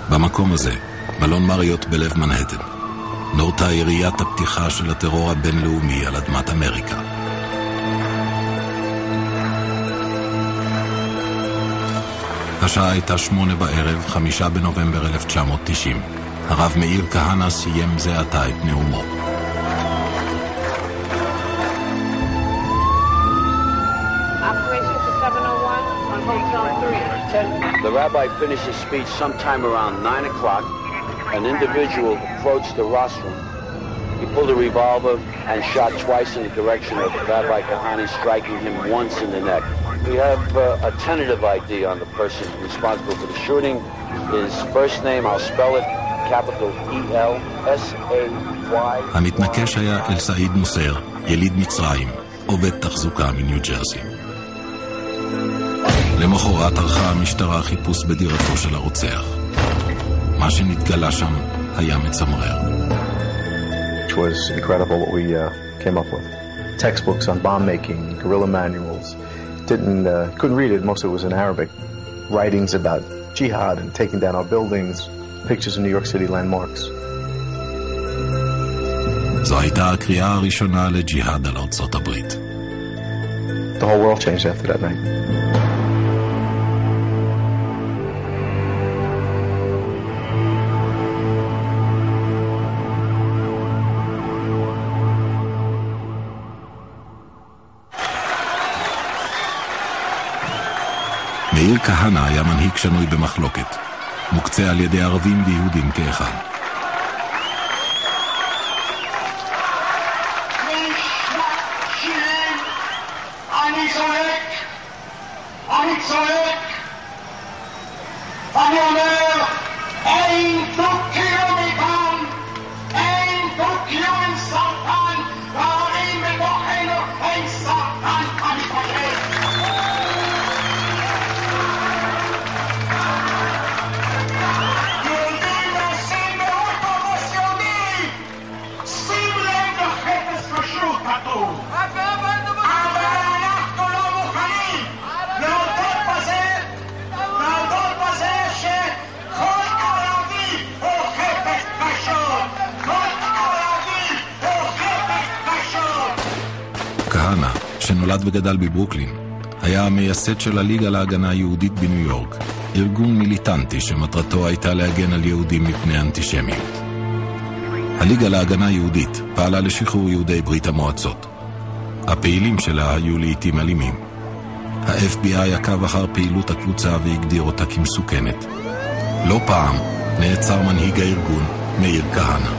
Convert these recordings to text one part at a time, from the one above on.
במקום הזה, מלון מריות בלב מנהטן, נורתה יריית הפתיחה של הטרור הבינלאומי על אדמת אמריקה. השעה הייתה 8 בערב, 5 בנובמבר 1990. הרב מאיר כהנא סיים זה עתה את נאומו. The rabbi finished his speech sometime around 9 o'clock. An individual approached the rostrum. He pulled a revolver and shot twice in the direction of Rabbi Kehani, striking him once in the neck. We have a tentative ID on the person responsible for the shooting. His first name, I'll spell it, capital E-L-S-A-Y. המתנקש היה אל סעיד מוסר, יליד מצרים, עובד תחזוקה מניו ג'רזי. למחרת ערכה המשטרה חיפוש בדירתו של הרוצח. מה שנתגלה שם היה מצמרר. It was incredible what we came up with. Textbooks on bomb making, guerrilla manuals. Couldn't read it, most of it was in Arabic. Writings about jihad and taking down our buildings, pictures of New York City landmarks. זו הייתה הקריאה הראשונה לג'יהאד על ארצות הברית. The whole world changed after that night. מאיר כהנא היה מנהיג שנוי במחלוקת, מוקצה על ידי ערבים ויהודים כאחד. אני צועק, אני אומר, אין דו-קיום איתם, אין דו-קיום סרטן, והרים בתוכנו אין סרטן, אני חושב. כהנא, שנולד וגדל בברוקלין, היה המייסד של הליגה להגנה היהודית בניו יורק, ארגון מיליטנטי שמטרתו הייתה להגן על יהודים מפני אנטישמיות. הליגה להגנה יהודית פעלה לשחרור יהודי ברית המועצות. הפעילים שלה היו לעתים אלימים. ה-FBI עקב אחר פעילות הקבוצה והגדיר אותה כמסוכנת. לא פעם נעצר מנהיג הארגון, מאיר כהנא.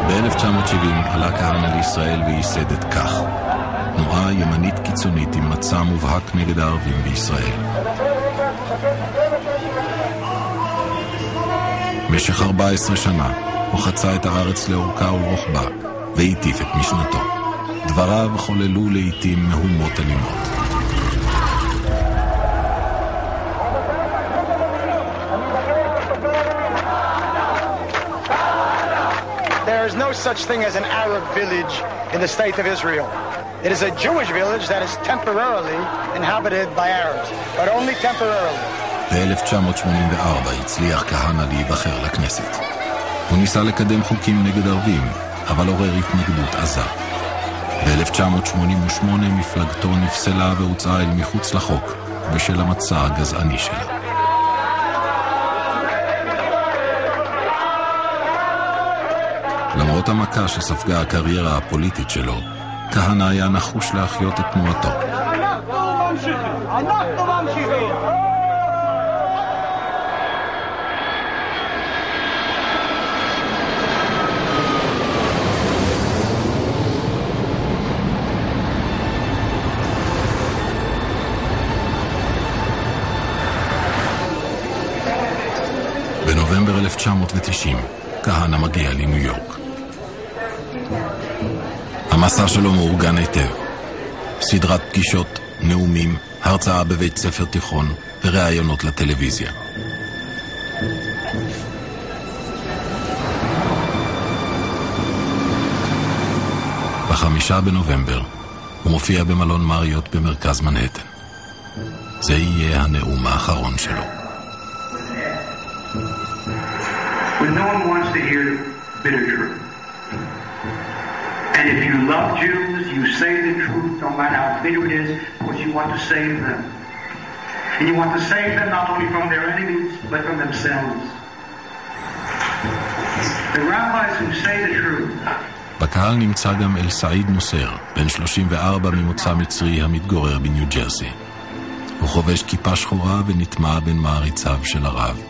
ב-1970 עלה כהנא לישראל וייסד את כך, תנועה ימנית קיצונית עם מצע מובהק נגד הערבים בישראל. במשך 14 שנה הוא חצה את הארץ לאורכה ולרוחבה והטיף את משנתו. דבריו חוללו לעתים מהומות אלימות. There is no such thing as an Arab village in the state of Israel. It is a Jewish village that is temporarily inhabited by Arabs, but only temporarily. ב-1984 הצליח כהנא להיבחר לכנסת. הוא ניסה לקדם חוקים נגד ערבים, אבל עורר התנגדות עזה. ב-1988 מפלגתו נפסלה והוצאה אל מחוץ לחוק בשל המצע הגזעני שלה. למרות המכה שספגה הקריירה הפוליטית שלו, כהנא היה נחוש להחיות את תנועתו. אנחנו ממשיכים! בנובמבר 1990, כהנא מגיע לניו יורק. המסע שלו מאורגן היטב. סדרת פגישות, נאומים, הרצאה בבית ספר תיכון וראיונות לטלוויזיה. ב5 בנובמבר הוא מופיע במלון מריות במרכז מנהטן. זה יהיה הנאום האחרון שלו. When no one wants to hear bitter truth. And if you love Jews, you say the truth, no matter how bitter it is, because you want to save them. And you want to save them not only from their enemies, but from themselves. The rabbis who say the truth. בקהל נמצא גם אל סעיד נוסר, בן 34 ממוצא מצרי המתגורר בניו ג'רסי. הוא חובש כיפה שחורה ונטמע בין מעריציו של הרב.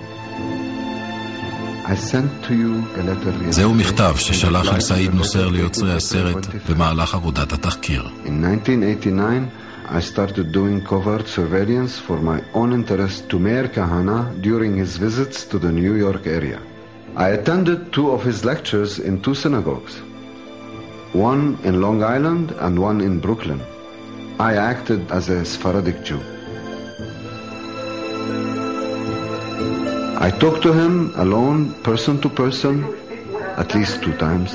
זהו מכתב ששלח אל סעיד נוסר ליוצרי הסרט במהלך עבודת התחקיר. In 1989, I started doing covert surveillance for my own interest to Mayor Kehana during his visits to the New York area. I attended 2 of his lectures in 2 synagogues, one in Long Island and one in Brooklyn. I acted as a Sephardic Jew. I talked to him alone, person to person, at least 2 times.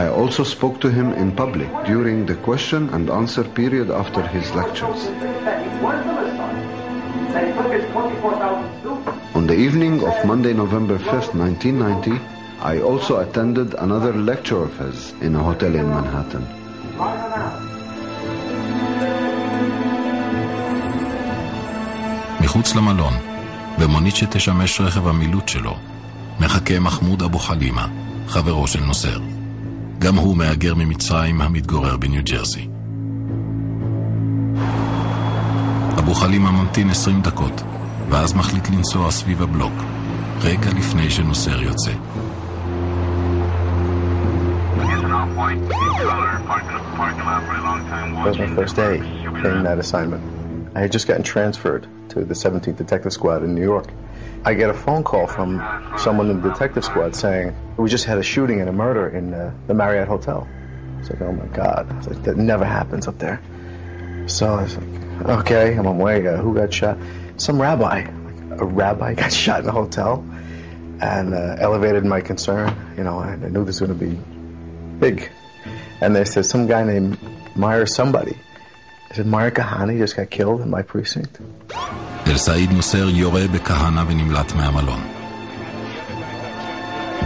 I also spoke to him in public during the question and answer period after his lectures. On the evening of Monday, November 5th, 1990, I also attended another lecture of his in a hotel in Manhattan. מחוץ למלון, במונית שתשמש רכב המילוט שלו, מחכה מחמוד אבו חלימה, חברו של נוסר. גם הוא מהגר ממצרים המתגורר בניו ג'רסי. אבו חלימה ממתין 20 דקות, ואז מחליט לנסוע סביב הבלוק, רגע לפני שנוסר יוצא. That was my first day in that assignment. I had just gotten transferred to the 17th Detective Squad in New York. I get a phone call from someone in the detective squad saying, we just had a shooting and a murder in the Marriott Hotel. I was like, oh my God. I was like, that never happens up there. So I was like, okay, I'm on my way. Who got shot? Some rabbi. A rabbi got shot in the hotel and elevated my concern. You know, I knew this was going to be big. And they said, some guy named Meyer somebody. I said, Meyer Kehana just got killed in my precinct. אל סעיד נוסר יורה בכהנא ונמלט מהמלון.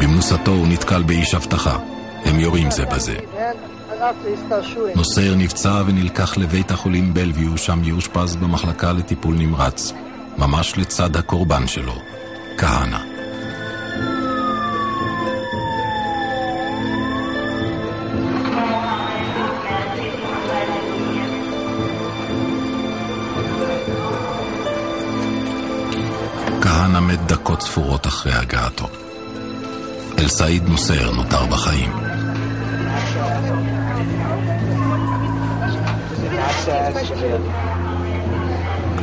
במנוסתו הוא נתקל באיש הבטחה. הם יורים זה בזה. נוסר נפצע ונלקח לבית החולים בלוויו, שם יאושפז במחלקה לטיפול נמרץ, ממש לצד הקורבן שלו, כהנא. כהנא מת דקות ספורות אחרי הגעתו. אל סעיד נוסר נותר בחיים.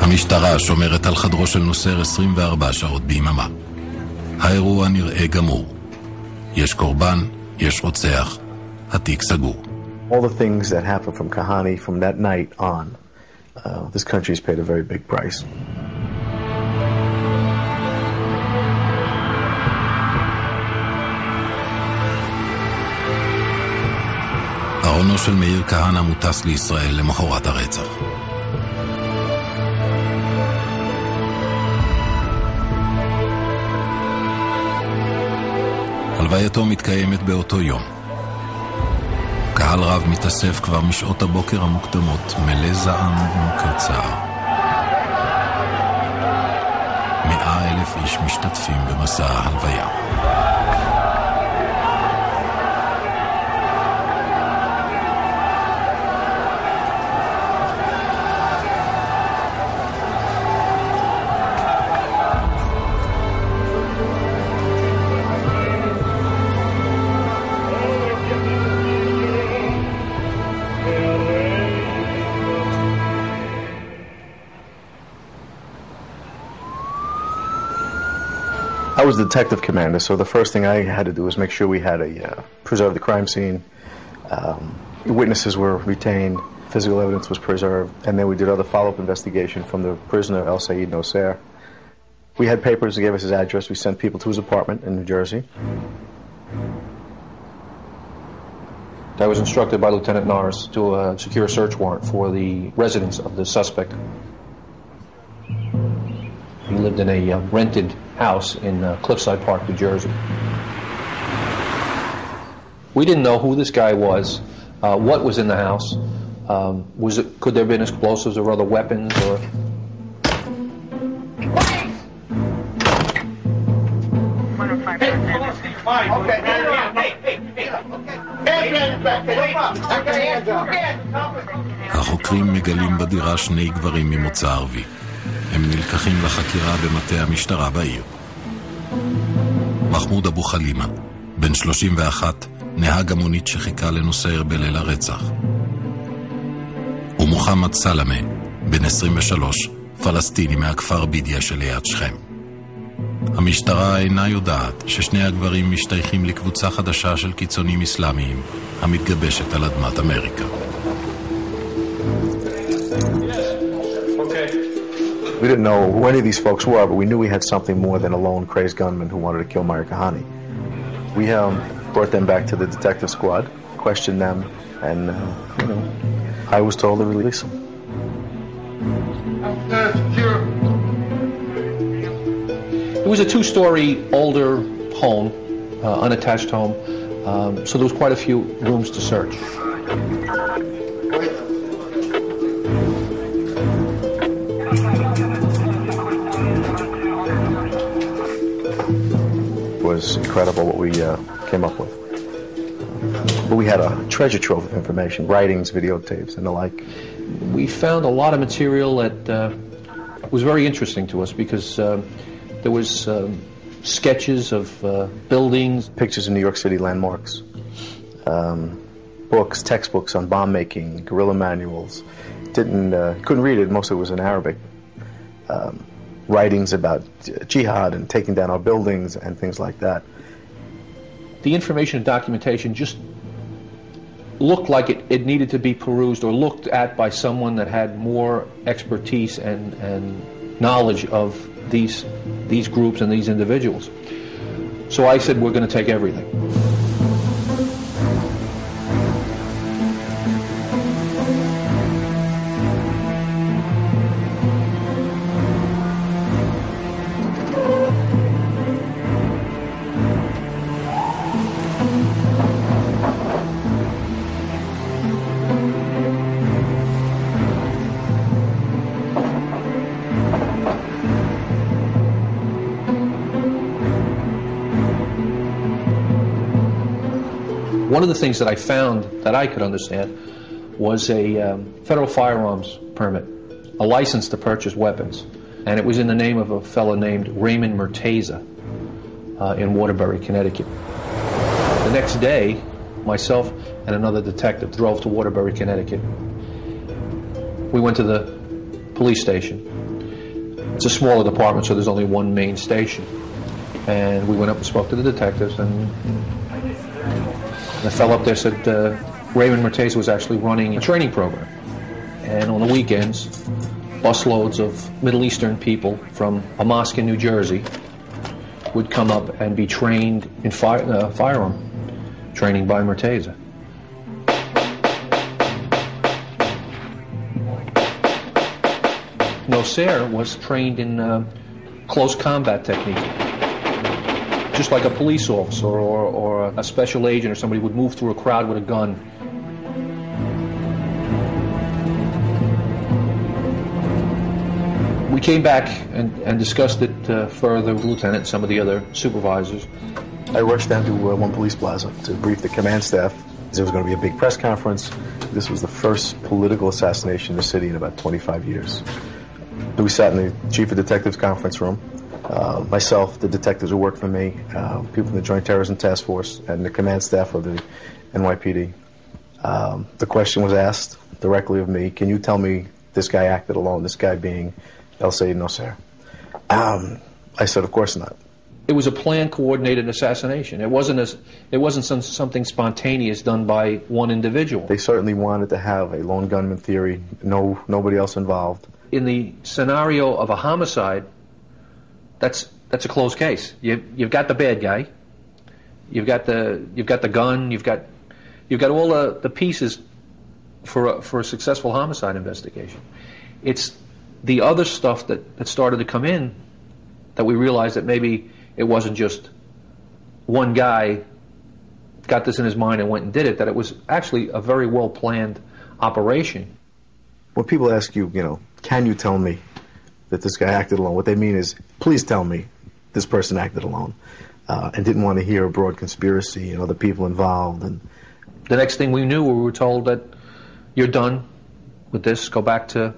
המשטרה שומרת על חדרו של נוסר 24 שעות ביממה. האירוע נראה גמור. יש קורבן, יש רוצח, התיק סגור. All the things that happened from Kehana from that night on, this country's paid a very big price. ארונו של מאיר כהנא מוטס לישראל למחרת הרצח. הלווייתו מתקיימת באותו יום. קהל רב מתאסף כבר משעות הבוקר המוקדמות, מלא זעם ומוכר צער. 100,000 איש משתתפים במסע ההלוויה. I was the detective commander, so the first thing I had to do was make sure we had preserve the crime scene. Witnesses were retained, physical evidence was preserved, and then we did other follow-up investigation from the prisoner, El Said Noser. We had papers that gave us his address. We sent people to his apartment in New Jersey. I was instructed by Lieutenant Norris to secure a search warrant for the residence of the suspect. He lived in a rented house in Cliffside Park, New Jersey. We didn't know who this guy was, what was in the house. Could there have been explosives or other weapons or... החוקרים מגלים בדירה שני גברים ממוצא ערבי. הם נלקחים לחקירה במטה המשטרה בעיר. מחמוד אבו חלימה, בן 31, נהג המונית שחיכה לנוסע בליל הרצח. ומוחמד סלמה, בן 23, פלסטיני מהכפר בידיע שליד שכם. המשטרה אינה יודעת ששני הגברים משתייכים לקבוצה חדשה של קיצונים אסלאמיים המתגבשת על אדמת אמריקה. We didn't know who any of these folks were, but we knew we had something more than a lone crazed gunman who wanted to kill Meir Kahane. We brought them back to the detective squad, questioned them, and I was told to release them. It was a two-story older home, unattached home, so there was quite a few rooms to search. It was incredible what we came up with. But we had a treasure trove of information, writings, videotapes, and the like. We found a lot of material that was very interesting to us because there was sketches of buildings. Pictures of New York City landmarks. Books, textbooks on bomb making, guerrilla manuals. Couldn't read it, most of it was in Arabic. Writings about jihad and taking down our buildings and things like that. The information and documentation just looked like it needed to be perused or looked at by someone that had more expertise and knowledge of these groups and these individuals. So I said, we're going to take everything. One of the things that I found that I could understand was a federal firearms permit, a license to purchase weapons, and it was in the name of a fellow named Raymond Murtaza in Waterbury, Connecticut. The next day, myself and another detective drove to Waterbury, Connecticut. We went to the police station. It's a smaller department, so there's only one main station. And we went up and spoke to the detectives, and the fellow up there said Raymond Murtaza was actually running a training program. And on the weekends, busloads of Middle Eastern people from a mosque in New Jersey would come up and be trained in firearm training by Murtaza. Nasser was trained in close combat technique. Just like a police officer or a special agent or somebody would move through a crowd with a gun. We came back and discussed it further with the lieutenant and some of the other supervisors. I rushed down to one police plaza to brief the command staff. There was going to be a big press conference. This was the first political assassination in the city in about 25 years. We sat in the chief of detectives conference room. Myself, the detectives who worked for me, people from the Joint Terrorism Task Force, and the command staff of the NYPD. The question was asked directly of me, can you tell me this guy acted alone, this guy being El Sayed Nasser? I said, of course not. It was a planned, coordinated assassination. It wasn't something spontaneous done by one individual. They certainly wanted to have a lone gunman theory, nobody else involved. In the scenario of a homicide, that's a closed case. You've got the bad guy, you've got the gun, you've got all the pieces for a successful homicide investigation. It's the other stuff that started to come in that we realized that maybe it wasn't just one guy got this in his mind and went and did it, that it was actually a very well-planned operation. When people ask you, can you tell me that this guy acted alone, what they mean is, please tell me this person acted alone, and didn't want to hear a broad conspiracy and other people involved. And the next thing we knew, we were told that you're done with this, go back to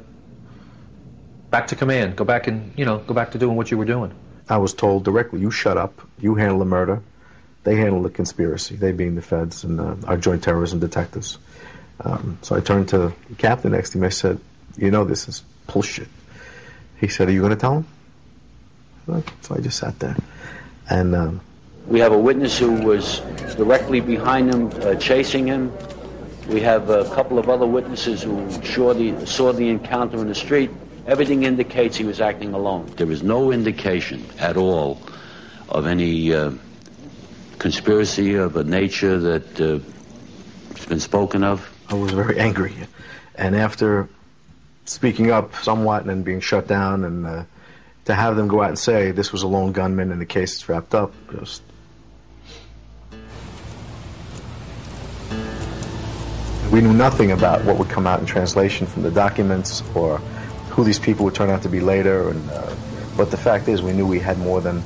command, go back to doing what you were doing. I was told directly, you shut up, you handle the murder, they handle the conspiracy, they being the feds and our joint terrorism detectives. So I turned to the captain next to me, I said, this is bullshit. He said, are you going to tell him? So I just sat there. And we have a witness who was directly behind him, chasing him. We have a couple of other witnesses who saw the encounter in the street. Everything indicates he was acting alone. There is no indication at all of any conspiracy of a nature that has been spoken of. I was very angry. And after speaking up somewhat and then being shut down, and to have them go out and say this was a lone gunman and the case is wrapped up, we knew nothing about what would come out in translation from the documents or who these people would turn out to be later. But the fact is, we knew we had more than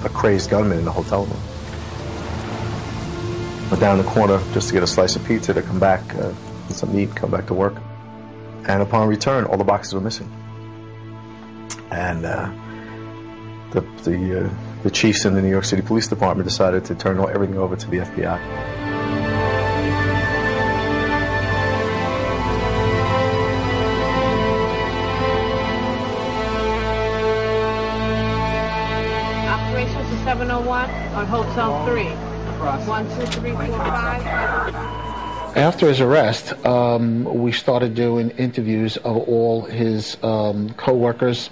a crazed gunman in the hotel room. Went down the corner just to get a slice of pizza to come back, get some meat, come back to work. And upon return, all the boxes were missing. And the chiefs in the New York City Police Department decided to turn everything over to the FBI. Operations to 701 on Hotel 3. 1, 2, 3, 4, 5. After his arrest, we started doing interviews of all his co-workers,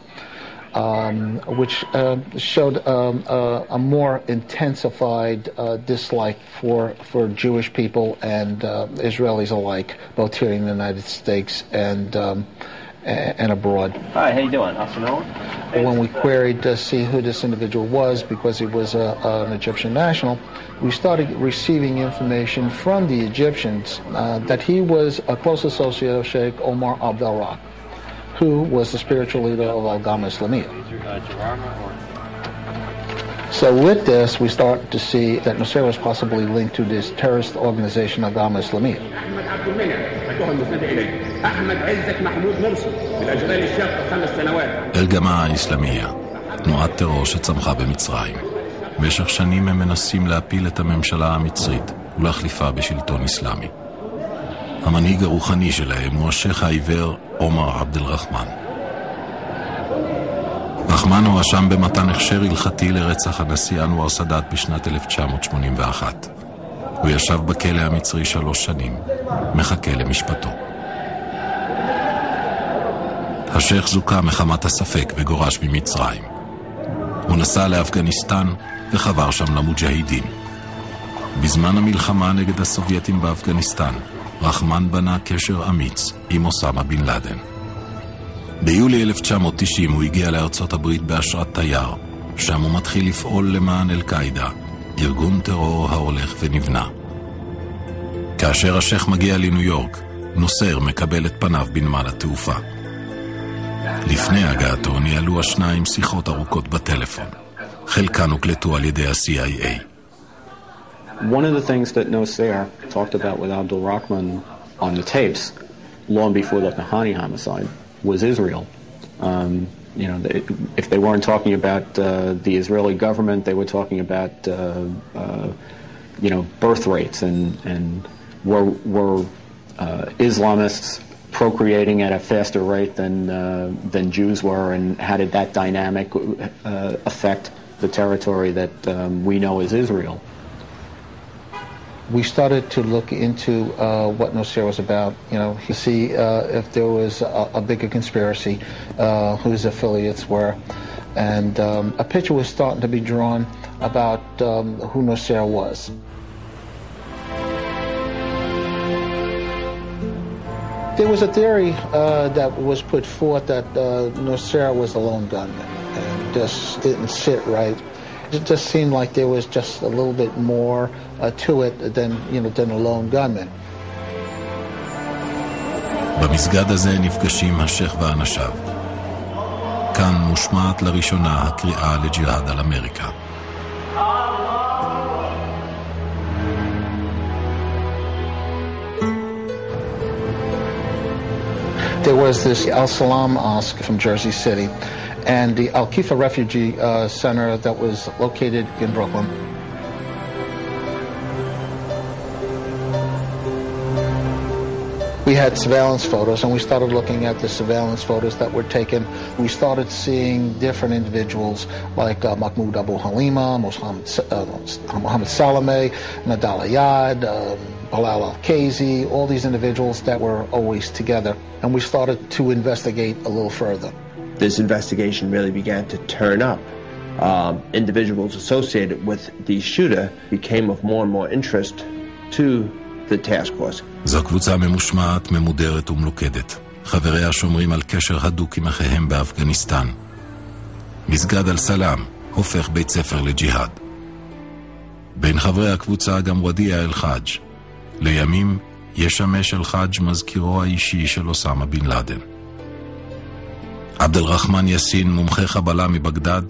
which showed a more intensified dislike for Jewish people and Israelis alike, both here in the United States and abroad. Hi, how you doing? Afternoon. When we queried to see who this individual was, because he was an Egyptian national, we started receiving information from the Egyptians that he was a close associate of Sheikh Omar Abdelrahman, who was the spiritual leader of Al-Gama Islamiyah. So with this, we start to see that Nusayr was possibly linked to this terrorist organization, Al-Gama Islamiyah. אל-גמה האסלאמיה, תנועת טרור שצמחה במצרים. במשך שנים הם מנסים להפיל את הממשלה המצרית ולהחליפה בשלטון אסלאמי. המנהיג הרוחני שלהם הוא השייח העיוור עומר עבד-אל-רחמן. רחמן הואשם במתן הכשר הלכתי לרצח הנשיא אנואר סאדאת בשנת 1981. הוא ישב בכלא המצרי 3 שנים, מחכה למשפטו. השייח זוכה מחמת הספק וגורש ממצרים. הוא נסע לאפגניסטן וחבר שם למוג'הידים. בזמן המלחמה נגד הסובייטים באפגניסטן, רחמן בנה קשר אמיץ עם אוסמה בן לאדן. ביולי 1990 הוא הגיע לארצות הברית באשרת תייר, שם הוא מתחיל לפעול למען אל-קאידה, ארגון טרור ההולך ונבנה. כאשר השייח מגיע לניו יורק, נוסר מקבל את פניו בנמל התעופה. לפני הגעתו ניהלו השניים שיחות ארוכות בטלפון. חלקן הוקלטו על ידי ה-CIA. One of the things that Nusayr talked about with Abdul Rahman on the tapes, long before the Kahani homicide, was Israel. If they weren't talking about the Israeli government, they were talking about birth rates and were Islamists procreating at a faster rate than Jews were, and how did that dynamic affect the territory that we know as Israel? We started to look into what Nusayr was about, to see if there was a bigger conspiracy, who his affiliates were, and a picture was starting to be drawn about who Nusayr was. There was a theory that was put forth that Nusayr was a lone gunman, and just didn't sit right. It just seemed like there was just a little bit more to it than a lone gunman. במסגד הזה נפגשים השייך ואנשיו. כאן מושמעת לראשונה הקריאה לג'יהאד על אמריקה. There was this Al Salam Mosque from Jersey City and the Al-Kifa Refugee Center that was located in Brooklyn. We had surveillance photos, and we started looking at the surveillance photos that were taken. We started seeing different individuals like Mahmoud Abu Halima, Mohammed Salameh, Nadal Ayad, Bilal al-Kazi, all these individuals that were always together. And we started to investigate a little further. This investigation really began to turn up. Individuals associated with the shooter became of more and more interest to the task force. זו קבוצה ממושמעת, ממודרת ומלוכדת. חבריה שומרים על קשר הדוק עם אחיהם באפגניסטן. מסגד אל-סלאם הופך בית ספר לג'יהאד. בין חברי הקבוצה גם ודיע אל-חאג'. לימים ישמש אל-חאג' מזכירו האישי של אוסמה בן לאדן. עבד אל-רחמן יאסין, מומחה חבלה מבגדד,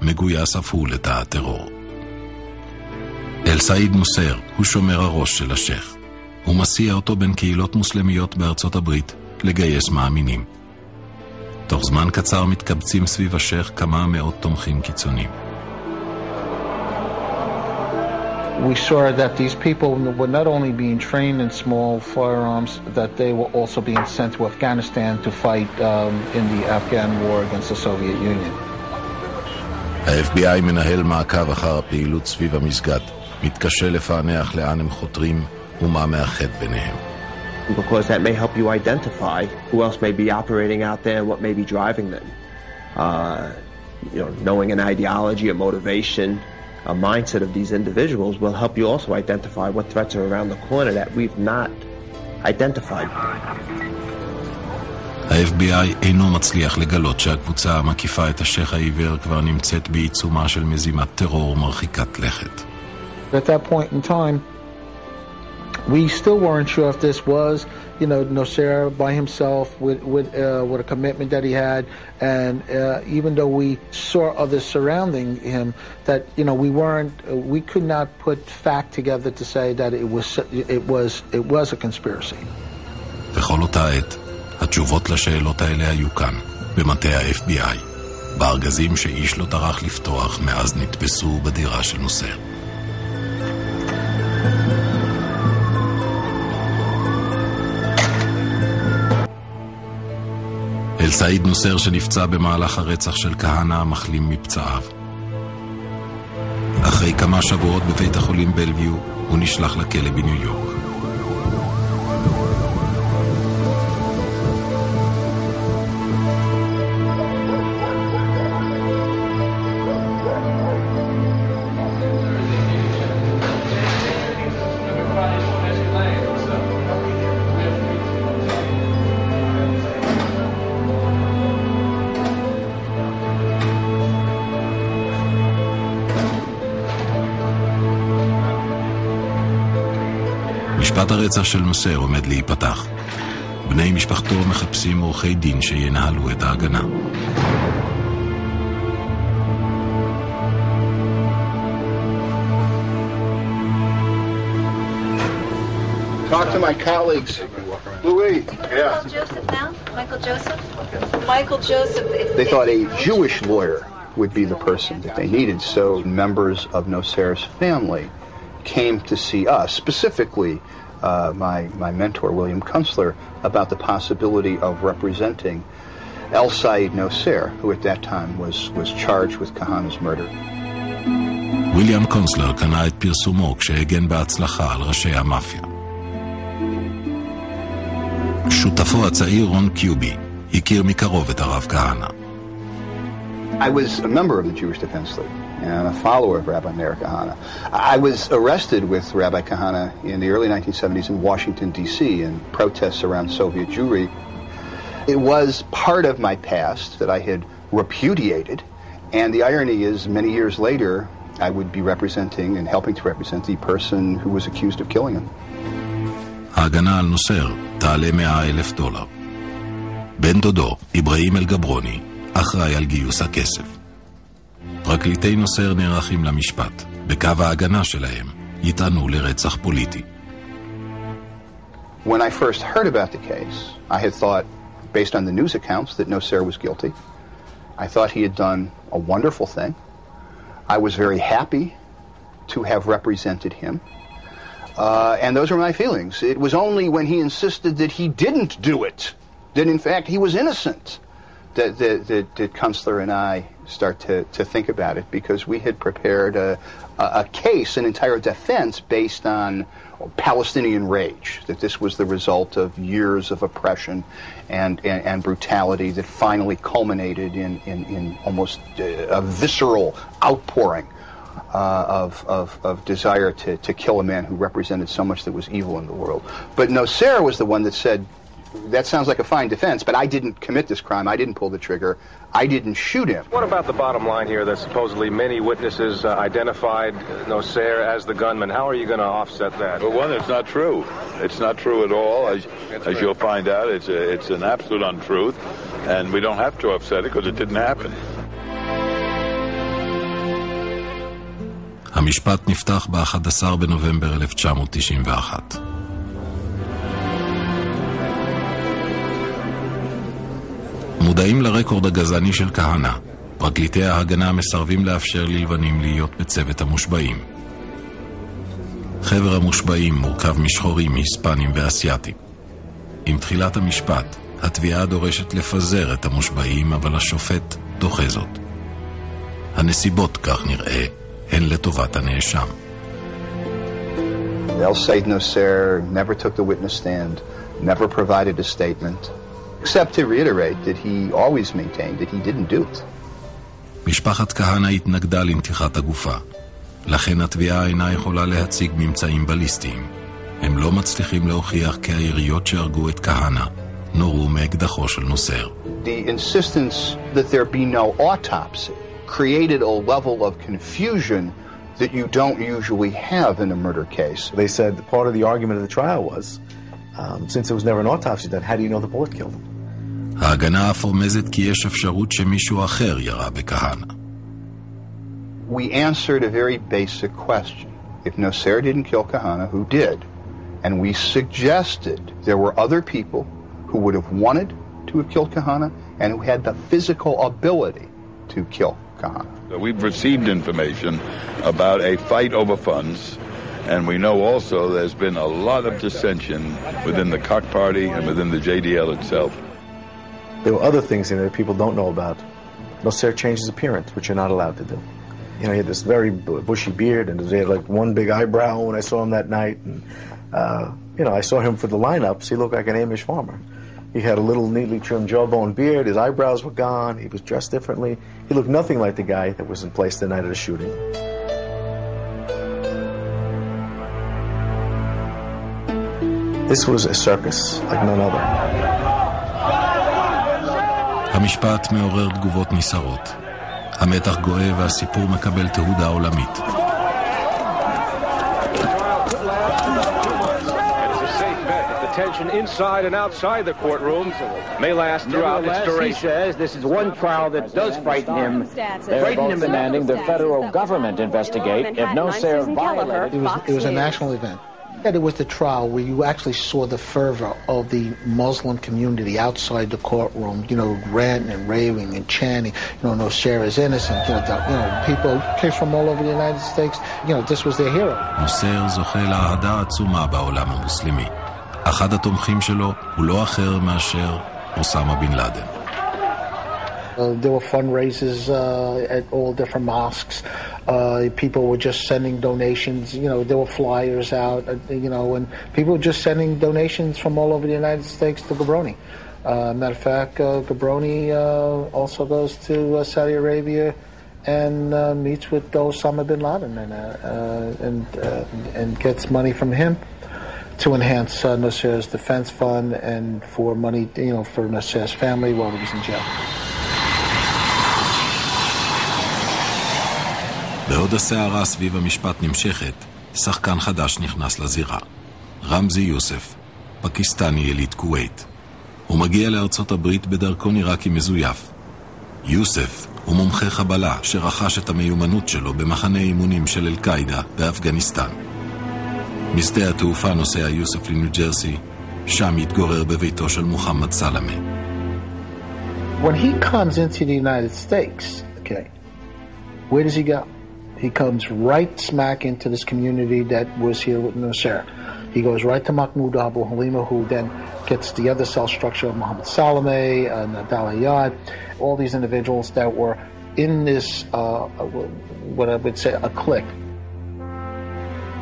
מגויס אף הוא לתא הטרור. אל-סעיד נוסר הוא שומר הראש של השייך. הוא מסיע אותו בין קהילות מוסלמיות בארצות הברית לגייס מאמינים. תוך זמן קצר מתקבצים סביב השייך כמה מאות תומכים קיצוניים. We saw that these people were not only being trained in small firearms, that they were also being sent to Afghanistan to fight in the Afghan war against the Soviet Union. ה-FBI מנהל מעקב אחר הפעילות סביב המסגד, מתקשה לפענח לאן הם חותרים ומה מאחד ביניהם. Because that may help you identify who else may be operating out there and what may be driving them. Knowing an ideology, a motivation, a mindset of these individuals will help you also identify what threats are around the corner that we've not identified. ה-FBI אינו מצליח לגלות שהקבוצה המקיפה את השייך העיוור כבר נמצאת בעיצומה של מזימת טרור מרחיקת לכת. At that point in time, we still weren't sure if this was, Nosser by himself with a commitment that he had, and even though we saw others surrounding him, that we could not put fact together to say that it was a conspiracy. בכל אותה עת, התשובות לשאלות האלה היו כאן, במטה ה-FBI, בארגזים שאיש לא טרח לפתוח מאז נתפסו בדירה של נוסר. אל-סעיד נוסר שנפצע במהלך הרצח של כהנא מחלים מפצעיו. אחרי כמה שבועות בבית החולים בלוויו הוא נשלח לכלא בניו יורק. משפט הרצח של נוסר עומד להיפתח. בני משפחתו מחפשים עורכי דין שינהלו את ההגנה. Talk to my colleagues. Louis. Yeah. Joseph now? Michael Joseph? Michael Joseph. They thought a Jewish lawyer would be the person that they needed, so members of Nosser's family came to see us, specifically my mentor, William Kunstler, about the possibility of representing El-Said Nosser, who at that time was charged with Kehana's murder. ויליאם קונסלר קנה את פרסומו כשהגן בהצלחה על ראשי המאפיה. שותפו הצעיר רון קיובי הכיר מקרוב את הרב כהנא. I was a member of the Jewish Defense League and a follower of Rabbi Meir Kahana. I was arrested with Rabbi Kahana in the early 1970s in Washington, D.C. in protests around Soviet Jewry. It was part of my past that I had repudiated, And the irony is, many years later, I would be representing and helping to represent the person who was accused of killing him. ההגנה על נוסר תעלה $100,000. בן דודו, אברהים אל-גברוני, אחראי על גיוס הכסף. פרקליטי נוסר נערכים למשפט. בקו ההגנה שלהם יטענו לרצח פוליטי. When I first heard about the case, I had thought, based on the news accounts, that Noser was guilty. I thought he had done a wonderful thing. I was very happy to have represented him. And those were my feelings. It was only when he insisted that he didn't do it, that in fact he was innocent, that Kunstler and I start to think about it, because we had prepared a case, an entire defense based on Palestinian rage, that this was the result of years of oppression and brutality that finally culminated in almost a visceral outpouring of desire to kill a man who represented so much that was evil in the world. But Noser was the one that said, that sounds like a fine defense, but I didn't commit this crime, I didn't pull the trigger, I didn't shoot him. What about the bottom line here that supposedly many witnesses identified Noser as the gunman? How are you going to offset that? Well, one, it's not true. It's not true at all. As you'll find out, it's an absolute untruth, and we don't have to offset it because it didn't happen. המשפט נפתח ב-11 בנובמבר 1991. מודעים לרקורד הגזעני של כהנא, פרקליטי ההגנה מסרבים לאפשר ללבנים להיות בצוות המושבעים. חבר המושבעים מורכב משחורים, היספנים ואסייתים. עם תחילת המשפט, התביעה דורשת לפזר את המושבעים, אבל השופט דוחה זאת. הנסיבות, כך נראה, הן לטובת הנאשם. They'll say Noser never took the witness stand, never provided a statement, except to reiterate that he always maintained that he didn't do it. משפחת כהנא התנגדה לנתיחת הגופה. לכן התביעה אינה יכולה להציג ממצאים בליסטיים. הם לא מצליחים להוכיח כי היריות שהרגו את כהנא נורו מאקדחו של נוסר. The insistence that there be no autopsy created a level of confusion that you don't usually have in a murder case. They said part of the argument of the trial was, since there was never an autopsy done, how do you know the bullet killed him? ההגנה אף רומזת כי יש אפשרות שמישהו אחר ירה בכהנא. We answered a very basic question. If Noser didn't kill Kehana, who did? And we suggested there were other people who would have wanted to have killed Kehana and who had the physical ability to kill Kehana. We've received information about a fight over funds, and we know also there's been a lot of dissension within the Koch party and within the JDL itself. There were other things in there that people don't know about. Noser changed his appearance, which you're not allowed to do. You know, he had this very bushy beard, and he had like one big eyebrow when I saw him that night. And, you know, I saw him for the lineups. He looked like an Amish farmer. He had a little neatly trimmed jawbone beard. His eyebrows were gone. He was dressed differently. He looked nothing like the guy that was in place the night of the shooting. This was a circus like none other. המשפט מעורר תגובות נסערות. המתח גואה והסיפור מקבל תהודה עולמית. Tension inside and outside the courtroom may last throughout its duration. He says this is one trial that does frighten him. Demanding the federal government investigate if Noser violated. It was a national event. It was the trial where you actually saw the fervor of the Muslim community outside the courtroom, you know, ranting and raving and chanting, you know, Noser is innocent. You know, people came from all over the United States. You know, this was their hero. נוסר זוכה לאהדה עצומה בעולם המוסלמי. אחד התומכים שלו הוא לא אחר מאשר אוסמה בן לאדן. There were fundraisers at all different mosques. People were just sending donations. You know, there were flyers out, you know, and people were just sending donations from all over the United States to Gabroni. Matter of fact, Gabroni also goes to Saudi Arabia and meets with Osama bin Laden and gets money from him to enhance Noser's defense fund and for money, you know, for Noser's family while he was in jail. בעוד הסערה סביב המשפט נמשכת, שחקן חדש נכנס לזירה. רמזי יוסף, פקיסטני יליד כווית. הוא מגיע לארצות הברית בדרכו עיראקי מזויף. יוסף הוא מומחה חבלה שרכש את המיומנות שלו במחנה אימונים של אל-קאידה באפגניסטן. משדה התעופה נוסע יוסף לניו ג'רסי, שם יתגורר בביתו של מוחמד סלמה. When he comes into the United States, okay, where does he go? He comes right smack into this community that was here with Nasser. He goes right to Mahmoud Abu Halima, who then gets the other cell structure of Mohammed Salame and Dalayad, all these individuals that were in this, what I would say, a clique.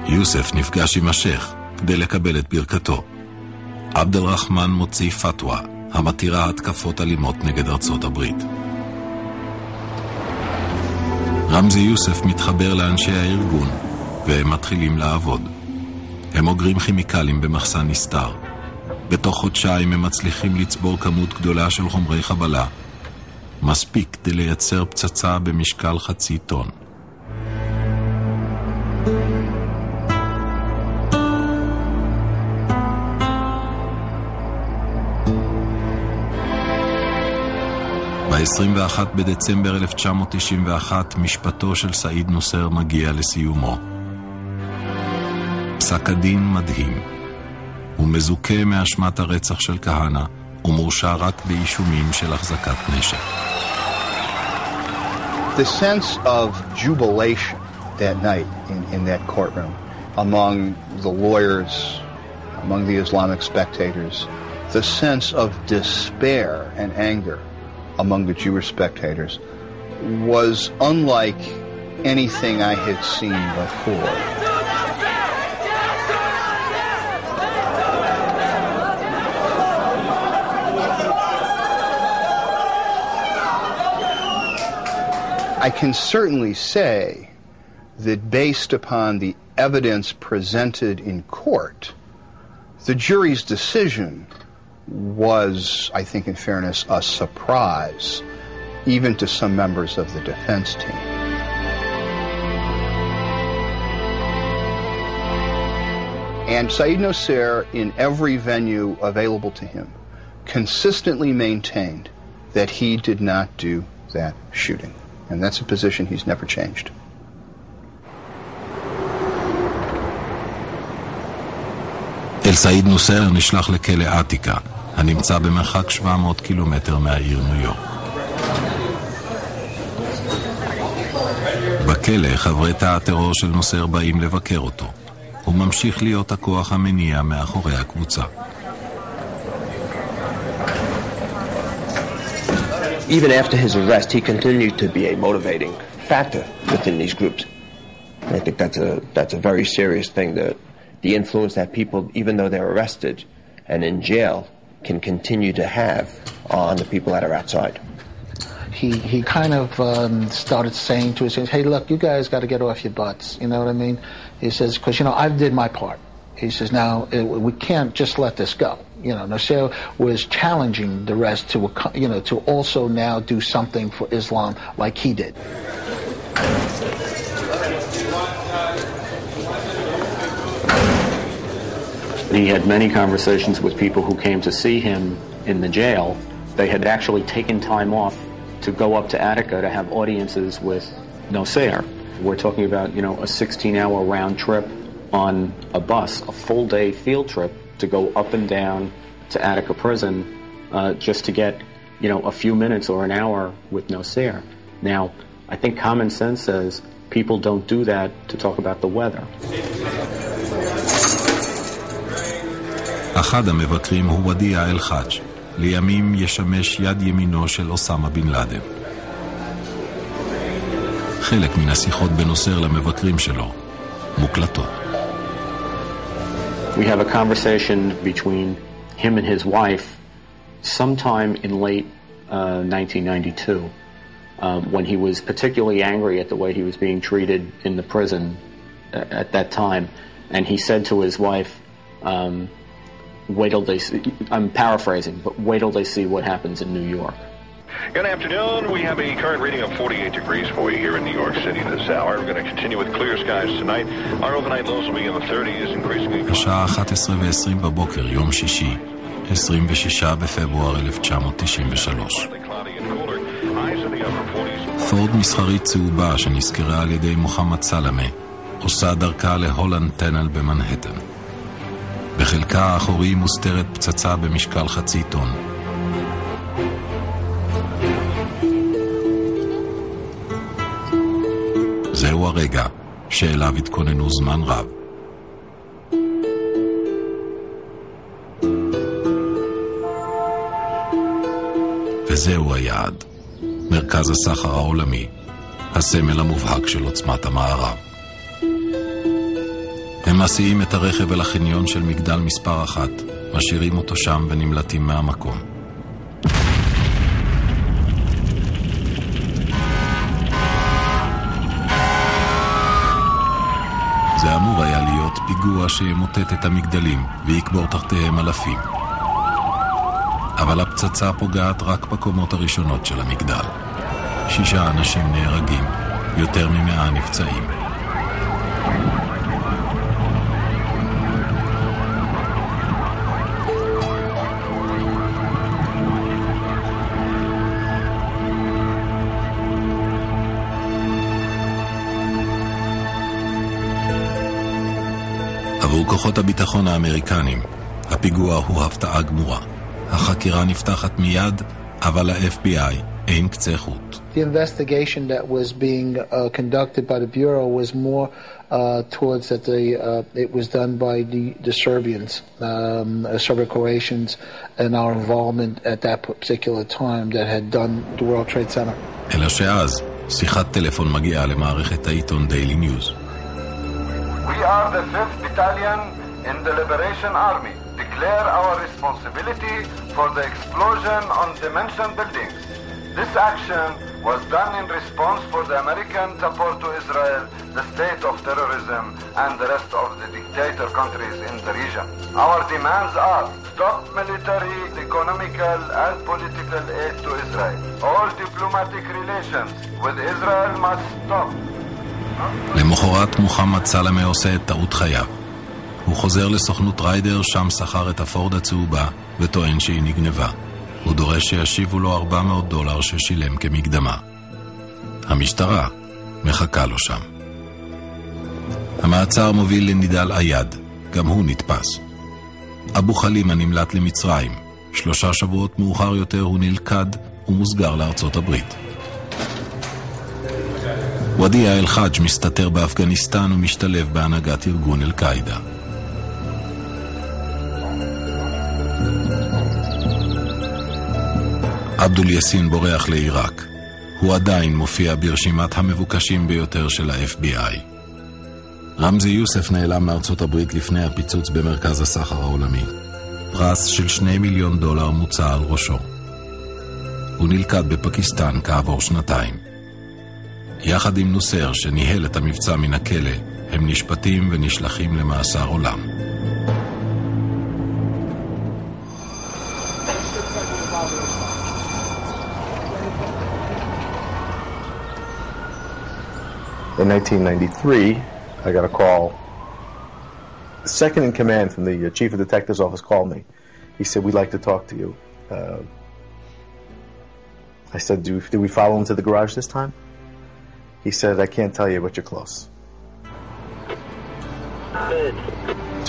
יוסף נפגש עם השייך כדי לקבל את ברכתו. עבד אל-רחמן מוציא פתווה המתירה התקפות אלימות נגד ארצות הברית. רמזי יוסף מתחבר לאנשי הארגון והם מתחילים לעבוד. הם אוגרים כימיקלים במחסן נסתר. בתוך חודשיים הם מצליחים לצבור כמות גדולה של חומרי חבלה. מספיק כדי לייצר פצצה במשקל 0.5 טון. ב-21 בדצמבר 1991 משפטו של סעיד נוסר מגיע לסיומו. פסק הדין מדהים. הוא מזוכה מאשמת הרצח של כהנא ומורשע רק באישומים של החזקת נשק. The sense of jubilation that night in that courtroom among the lawyers, among the Islamic spectators, the sense of despair and anger among the Jewish spectators was unlike anything I had seen before. I can certainly say that based upon the evidence presented in court, the jury's decision was, I think in fairness, a surprise, even to some members of the defense team. And Saeed Nosser, in every venue available to him, consistently maintained that he did not do that shooting. And that's a position he's never changed. אל סעיד נוסר נשלח לכלא עתיקה, הנמצא במרחק 700 קילומטר מהעיר ניו יורק. בכלא חברי תא הטרור של נוסר באים לבקר אותו. הוא ממשיך להיות הכוח המניע מאחורי הקבוצה. Even after his arrest, he continued to be a motivating factor within these groups. I think that's a very serious thing, the influence that people, even though they're arrested and in jail, can continue to have on the people that are outside. He kind of started saying to us, hey, look, you guys got to get off your butts. You know what I mean? He says, because, I did my part. He says, now, we can't just let this go. Nasser was challenging the rest to also now do something for Islam like he did. He had many conversations with people who came to see him in the jail. They had actually taken time off to go up to Attica to have audiences with Nasser. We're talking about, a 16-hour round trip on a bus, a full-day field trip to go up and down to Attica prison just to get, a few minutes or an hour with Nasser. Now, I think common sense says people don't do that to talk about the weather. אחד המבקרים הוא ודיע אל-חאג', לימים ישמש יד ימינו של אוסמה בן לאדן. חלק מן השיחות בנוסר למבקרים שלו מוקלטות. We have a conversation between him and his wife sometime in late 1992 when he was particularly angry at the way he was being treated in the prison at that time. And he said to his wife, wait till they see, I'm paraphrasing, but wait till they see what happens in New York. Good afternoon. We have a current reading of 48 degrees for you here in New York City this hour. We're going to continue with clear skies tonight. Our overnight lows will be in the 30s, increasingly... השעה 11:20 בבוקר, יום שישי, 26 בפברואר 1993. פורד מסחרית צהובה שנזכרה על ידי מוחמד סלמה עושה דרכה להולנד טנל במנהטן. בחלקה האחורי מוסתרת פצצה במשקל חצי טון. זהו הרגע שאליו התכוננו זמן רב. וזהו היעד, מרכז הסחר העולמי, הסמל המובהק של עוצמת המערב. הם מסיעים את הרכב אל החניון של מגדל מספר 1, משאירים אותו שם ונמלטים מהמקום. זה אמור היה להיות פיגוע שימוטט את המגדלים ויקבור תחתיהם אלפים. אבל הפצצה פוגעת רק בקומות הראשונות של המגדל. 6 אנשים נהרגים, יותר מ100 נפצעים. עבור כוחות הביטחון האמריקנים, הפיגוע הוא הפתעה גמורה. החקירה נפתחת מיד, אבל ה-FBI אין קצה חוט. The investigation that was being conducted by the Bureau was more towards that it was done by the Serbians, Serbian Croatians, and our involvement at that particular time that had done the World Trade Center. אלא שאז, שיחת טלפון מגיעה למערכת העיתון Daily News. We are the 5th Battalion in the Liberation Army. Declare our responsibility for the explosion on the mentioned buildings. This action was done in response for the American support to Israel, the state of terrorism, and the rest of the dictator countries in the region. Our demands are stop military, economical, and political aid to Israel. All diplomatic relations with Israel must stop. למחרת מוחמד סלמה עושה את טעות חייו. הוא חוזר לסוכנות ריידר, שם שכר את הפורד הצהובה וטוען שהיא נגנבה. הוא דורש שישיבו לו $400 ששילם כמקדמה. המשטרה מחכה לו שם. המעצר מוביל לנידל אייד, גם הוא נתפס. אבו חלימה נמלט למצרים. 3 שבועות מאוחר יותר הוא נלכד ומוסגר לארצות הברית. ודיה אל-חאג' מסתתר באפגניסטן ומשתלב בהנהגת ארגון אל-קאידה. עבדול יאסין בורח לעיראק. הוא עדיין מופיע ברשימת המבוקשים ביותר של ה-FBI. רמזי יוסף נעלם מארצות הברית לפני הפיצוץ במרכז הסחר העולמי. פרס של $2 מיליון מוצע על ראשו. הוא נלכד בפקיסטן כעבור 2 יחד עם נוסר שניהל את המבצע מן הכלא, הם נשפטים ונשלחים למאסר עולם. In 1993, I got a call. The second in command from the chief of detectives office called me. He said, "We'd like to talk to you." I said, "Did we follow him to the garage this time?" He said, "I can't tell you, but you're close."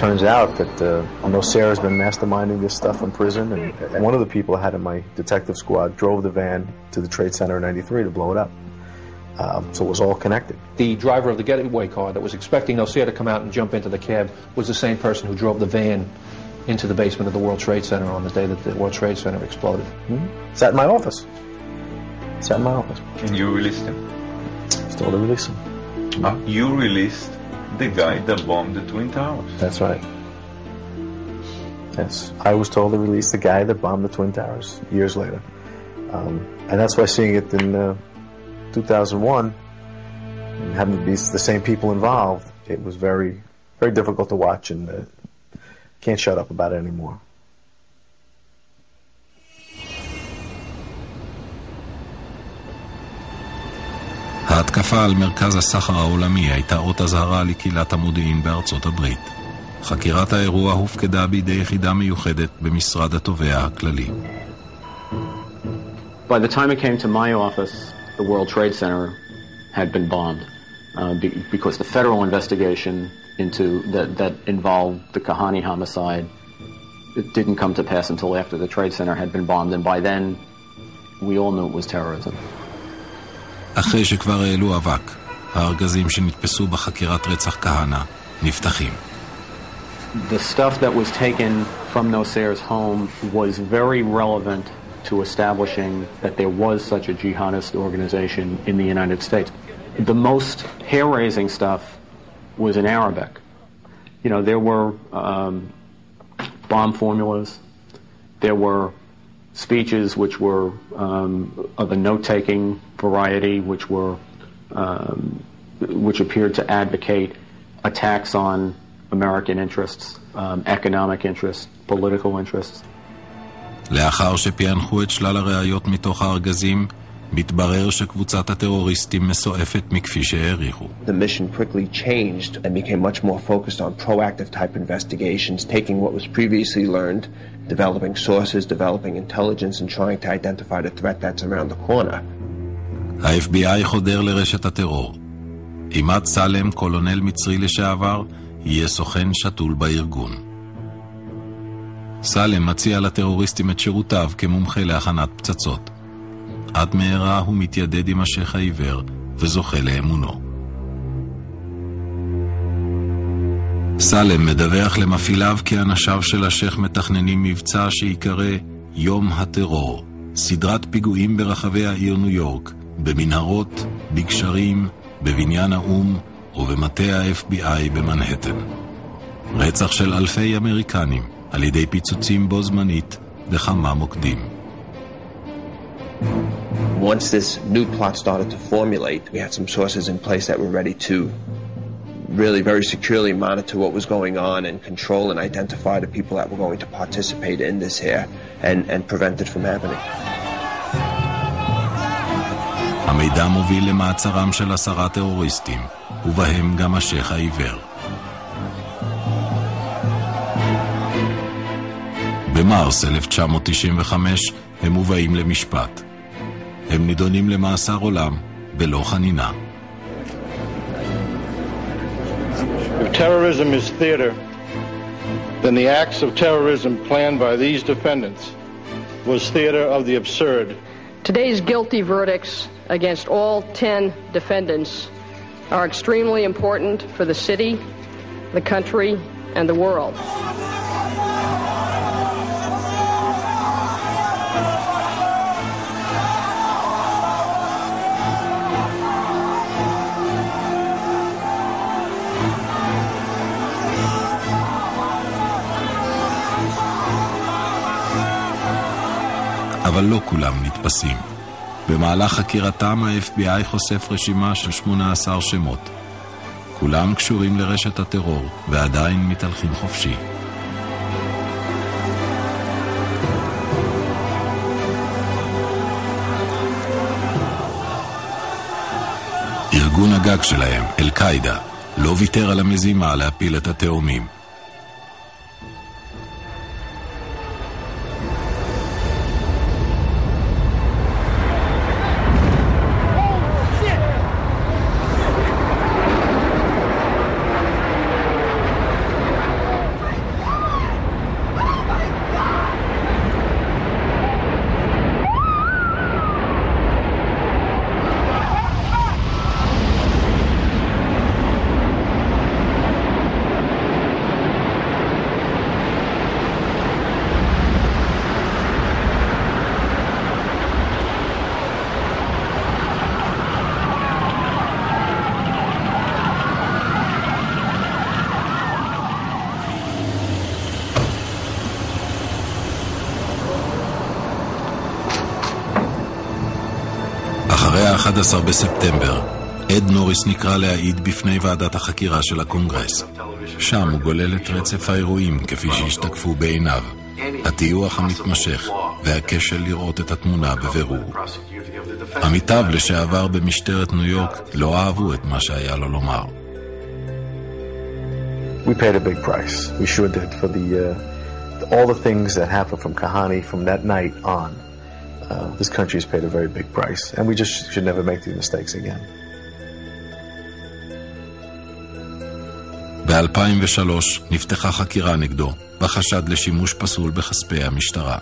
Turns out that Nosser has been masterminding this stuff in prison, and one of the people I had in my detective squad drove the van to the Trade Center in 93 to blow it up. So it was all connected. The driver of the getaway car that was expecting Nosser to come out and jump into the cab was the same person who drove the van into the basement of the World Trade Center on the day that the World Trade Center exploded. Sat in my office. And you released him? Still to release him. You released the guy that bombed the Twin Towers. That's right. Yes, I was told to release the guy that bombed the Twin Towers years later. And that's why seeing it in 2001, and having to be the same people involved, it was very, very difficult to watch, and can't shut up about it anymore. ההתקפה על מרכז הסחר העולמי הייתה אות אזהרה לקהילת המודיעין בארצות הברית. חקירת האירוע הופקדה בידי יחידה מיוחדת במשרד התובע הכללי. By the time it came to my office, the World Trade Center had been bombed because the federal investigation into that involved the Kehani homicide, it didn't come to pass until after the Trade Center had been bombed, and by then we all knew it was terrorism. אחרי שכבר העלו אבק, הארגזים שנתפסו בחקירת רצח כהנא נפתחים. The stuff that was taken from Nosser's home was very relevant to establishing that there was such a jihadist organization in the United States. The most hair-raising stuff was in Arabic. You know, there were bomb formulas, there were speeches which were of a note-taking variety, which appeared to advocate attacks on American interests, economic interests, political interests. לאחר שפענחו את שלל הראיות מתוך הארגזים, מתברר שקבוצת הטרוריסטים מסועפת מכפי שהעריכו. The mission quickly changed and became much more focused on proactive type investigations, taking what was previously learned, developing sources, developing intelligence, and trying to identify the threat that's around the corner. ה-FBI חודר לרשת הטרור. עימד סלם, קולונל מצרי לשעבר, יהיה סוכן שתול בארגון. סלם מציע לטרוריסטים את שירותיו כמומחה להכנת פצצות. עד מהרה הוא מתיידד עם השייך העיוור וזוכה לאמונו. סלם מדווח למפעיליו כי אנשיו של השייך מתכננים מבצע שיקרא יום הטירור, סדרת פיגועים ברחבי העיר ניו יורק, במנהרות, בגשרים, בבניין האום ובמטה ה-FBI במנהטן. רצח של אלפי אמריקנים על ידי פיצוצים בו זמנית בכמה מוקדים. Once this new plot started to formulate, we had some sources in place that were ready to really very securely monitor what was going on and control and identify the people that were going to participate in this here and prevent it from happening. המידע מוביל למעצרם של 10 טרוריסטים, ובהם גם השייך העיוור. במרס 1995 הם מובאים למשפט. הם נידונים למאסר עולם בלא חנינה. If terrorism is theater, then the acts of terrorism planned by these defendants was theater of the absurd. Today's guilty verdicts against all 10 defendants are extremely important for the city, the country, and the world. אבל לא כולם נתפסים. במהלך חקירתם ה-FBI חושף רשימה של 18 שמות. כולם קשורים לרשת הטרור ועדיין מתהלכים חופשי. ארגון הגג שלהם, אל-קאידה, לא ויתר על המזימה להפיל את התאומים. אחרי ה-11 בספטמבר, אד נוריס נקרא להעיד בפני ועדת החקירה של הקונגרס. שם הוא גולל את רצף האירועים כפי שהשתקפו בעיניו, הטיוח המתמשך והקשר לראות את התמונה בבירור. עמיתיו לשעבר במשטרת ניו יורק לא אהבו את מה שהיה לו לומר. We paid a big price. We sure did for all the things that happened from Kehani from that night on. This country has paid a very big price, and we just should never make these mistakes again. ב-2003 נפתחה חקירה נגדו בחשד לשימוש פסול בכספי המשטרה.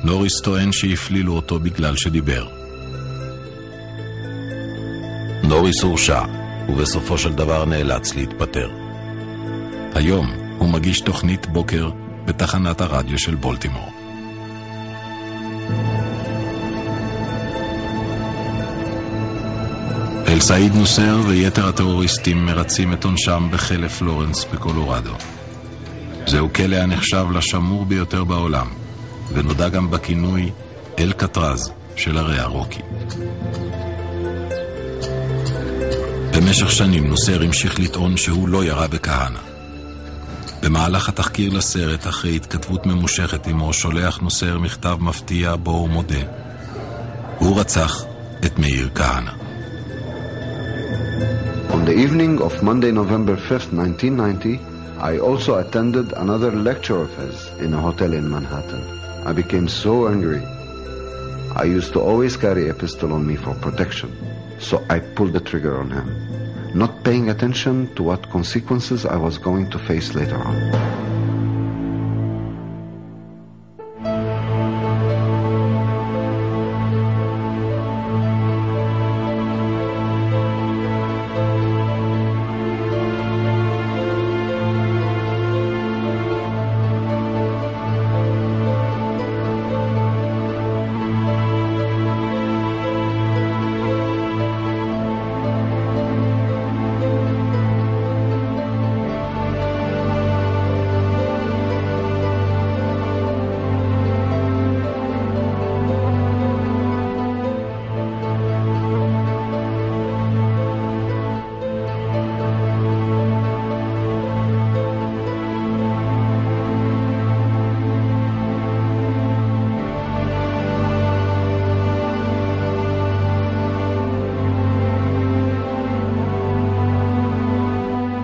נוריס טוען שהפלילו אותו בגלל שדיבר. נוריס הורשע, ובסופו של דבר נאלץ להתפטר. היום הוא מגיש תוכנית בוקר בתחנת הרדיו של בולטימור. אל סעיד נוסר ויתר הטרוריסטים מרצים את עונשם בכלא פלורנס בקולורדו. זהו כלא הנחשב לשמור ביותר בעולם, ונודע גם בכינוי אל קטרז של הרי הרוקי. במשך שנים נוסר המשיך לטעון שהוא לא ירה בכהנא. במהלך התחקיר לסרט, אחרי התכתבות ממושכת עמו, שולח נוסר מכתב מפתיע בו הוא מודה. הוא רצח את מאיר כהנא. On the evening of Monday, November 5th, 1990, I also attended another lecture of his in a hotel in Manhattan. I became so angry. I used to always carry a pistol on me for protection, so I pulled the trigger on him, not paying attention to what consequences I was going to face later on.